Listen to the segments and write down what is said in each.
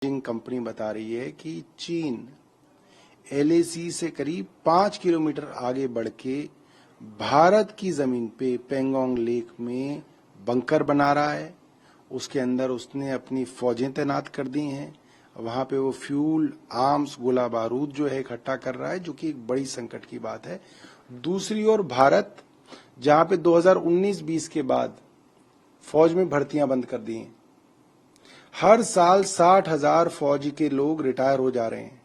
Company बता रही है कि चीन एलएसी से करीब 5 किलोमीटर आगे बढ़ के भारत की जमीन पे पेंगोंग लेक में बंकर बना रहा है। उसके अंदर उसने अपनी फौजें तैनात कर दी हैं। वहां पे वो फ्यूल, आर्म्स, गोला बारूद जो है इकट्ठा कर रहा है, जो कि एक बड़ी संकट की बात है। दूसरी ओर भारत, जहां पे 2019-20 के बाद फौज में भर्तियां बंद कर दी हैं, हर साल 60,000 फौजी के लोग रिटायर हो जा रहे हैं।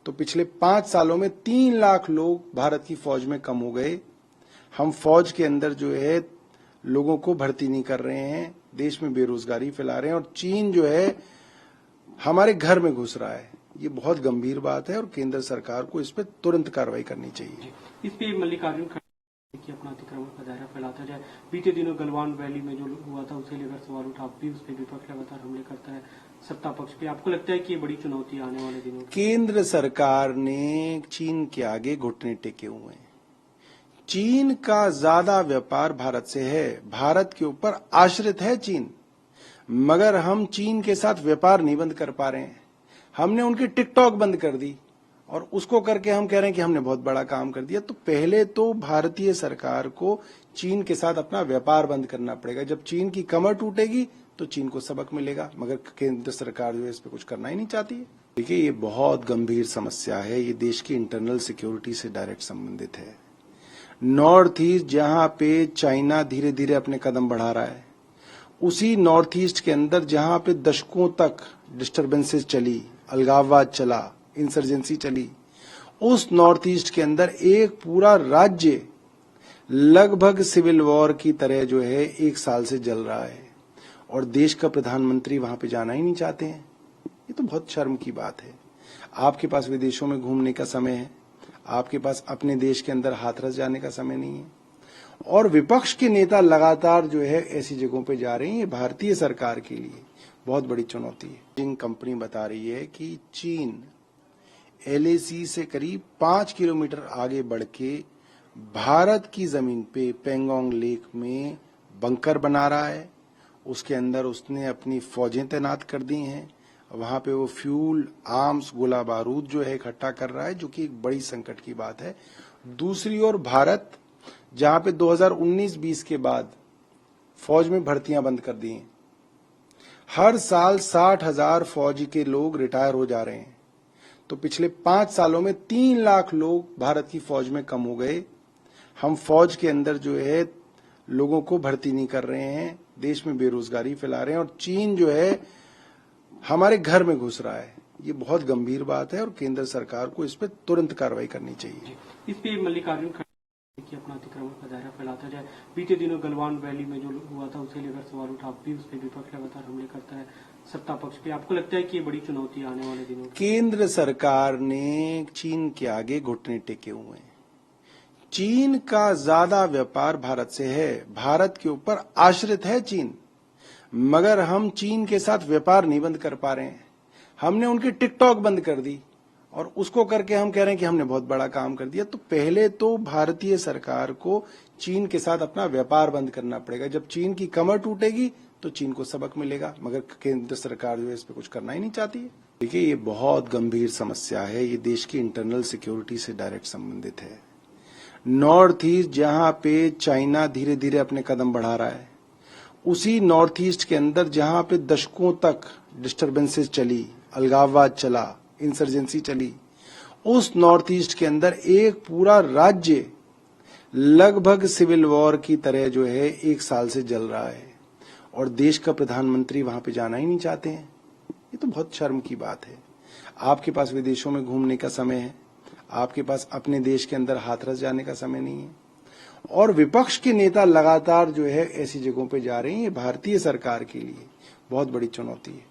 तो पिछले 5 सालों में 3 लाख लोग भारत की फौज में कम हो गए। हम फौज के अंदर जो है लोगों को भर्ती नहीं कर रहे हैं, देश में बेरोजगारी फैला रहे हैं, और चीन जो है हमारे घर में घुस रहा है। ये बहुत गंभीर बात है और केंद्र सरकार को इस पर तुरंत कार्रवाई करनी चाहिए। इस पे मल्लिकार्जुन कि अपना अतिक्रमण का दायरा फैलाता जाए। बीते दिनों गलवान वैली में जो हुआ था उसे लेकर सवाल उठा, भी उस पर विपक्ष लगातार हमले करता है सत्ता पक्ष पे। आपको लगता है कि ये बड़ी चुनौती आने वाले दिनों? केंद्र सरकार ने चीन के आगे घुटने टेके हुए हैं। चीन का ज्यादा व्यापार भारत से है, भारत के ऊपर आश्रित है चीन, मगर हम चीन के साथ व्यापार नहीं बंद कर पा रहे हैं। हमने उनकी टिकटॉक बंद कर दी और उसको करके हम कह रहे हैं कि हमने बहुत बड़ा काम कर दिया। तो पहले तो भारतीय सरकार को चीन के साथ अपना व्यापार बंद करना पड़ेगा। जब चीन की कमर टूटेगी तो चीन को सबक मिलेगा, मगर केंद्र सरकार जो है इस पर कुछ करना ही नहीं चाहती है। देखिए, ये बहुत गंभीर समस्या है। ये देश की इंटरनल सिक्योरिटी से डायरेक्ट संबंधित है। नॉर्थ ईस्ट, जहां पे चाइना धीरे धीरे अपने कदम बढ़ा रहा है, उसी नॉर्थ ईस्ट के अंदर जहां पे दशकों तक डिस्टर्बेंसेस चली, अलगाववाद चला, इंसर्जेंसी चली, उस नॉर्थ ईस्ट के अंदर एक पूरा राज्य लगभग सिविल वॉर की तरह जो है 1 साल से जल रहा है, और देश का प्रधानमंत्री वहां पे जाना ही नहीं चाहते हैं। ये तो बहुत शर्म की बात है। आपके पास विदेशों में घूमने का समय है, आपके पास अपने देश के अंदर हाथरस जाने का समय नहीं है, और विपक्ष के नेता लगातार जो है ऐसी जगहों पे जा रहे हैं। ये भारतीय सरकार के लिए बहुत बड़ी चुनौती है। चीन कंपनी बता रही है कि चीन एलएसी से करीब 5 किलोमीटर आगे बढ़ के भारत की जमीन पे पेंगोंग लेक में बंकर बना रहा है। उसके अंदर उसने अपनी फौजें तैनात कर दी हैं। वहां पे वो फ्यूल, आर्म्स, गोला बारूद जो है इकट्ठा कर रहा है, जो कि एक बड़ी संकट की बात है। दूसरी ओर भारत, जहां पे 2019-20 के बाद फौज में भर्तियां बंद कर दी हैं, हर साल 60,000 फौजी के लोग रिटायर हो जा रहे हैं। तो पिछले 5 सालों में 3 लाख लोग भारत की फौज में कम हो गए। हम फौज के अंदर जो है लोगों को भर्ती नहीं कर रहे हैं, देश में बेरोजगारी फैला रहे हैं, और चीन जो है हमारे घर में घुस रहा है। ये बहुत गंभीर बात है और केंद्र सरकार को इस पर तुरंत कार्रवाई करनी चाहिए। इस पे मल्लिकार्जुन कि अपना अतिक्रमण का दायरा फैलाता जाए। बीते दिनों गलवान वैली में जो हुआ था उसे लेकर सवाल उठा, भी उस पर विपक्ष लगातार हमले करता है सत्ता पक्ष पे। आपको लगता है कि ये बड़ी चुनौती आने वाले दिनों? केंद्र सरकार ने चीन के आगे घुटने टेके हुए हैं। चीन का ज्यादा व्यापार भारत से है, भारत के ऊपर आश्रित है चीन, मगर हम चीन के साथ व्यापार नहीं बंद कर पा रहे हैं। हमने उनकी टिकटॉक बंद कर दी और उसको करके हम कह रहे हैं कि हमने बहुत बड़ा काम कर दिया। तो पहले तो भारतीय सरकार को चीन के साथ अपना व्यापार बंद करना पड़ेगा। जब चीन की कमर टूटेगी तो चीन को सबक मिलेगा, मगर केंद्र सरकार जो है इस पर कुछ करना ही नहीं चाहती है। देखिए, ये बहुत गंभीर समस्या है। ये देश की इंटरनल सिक्योरिटी से डायरेक्ट संबंधित है। नॉर्थ ईस्ट, जहां पे चाइना धीरे धीरे अपने कदम बढ़ा रहा है, उसी नॉर्थ ईस्ट के अंदर जहां पे दशकों तक डिस्टर्बेंसेस चली, अलगाववाद चला, इंसर्जेंसी चली, उस नॉर्थ ईस्ट के अंदर एक पूरा राज्य लगभग सिविल वॉर की तरह जो है 1 साल से जल रहा है, और देश का प्रधानमंत्री वहां पे जाना ही नहीं चाहते हैं। ये तो बहुत शर्म की बात है। आपके पास विदेशों में घूमने का समय है, आपके पास अपने देश के अंदर हाथरस जाने का समय नहीं है, और विपक्ष के नेता लगातार जो है ऐसी जगहों पे जा रहे हैं। ये भारतीय सरकार के लिए बहुत बड़ी चुनौती है।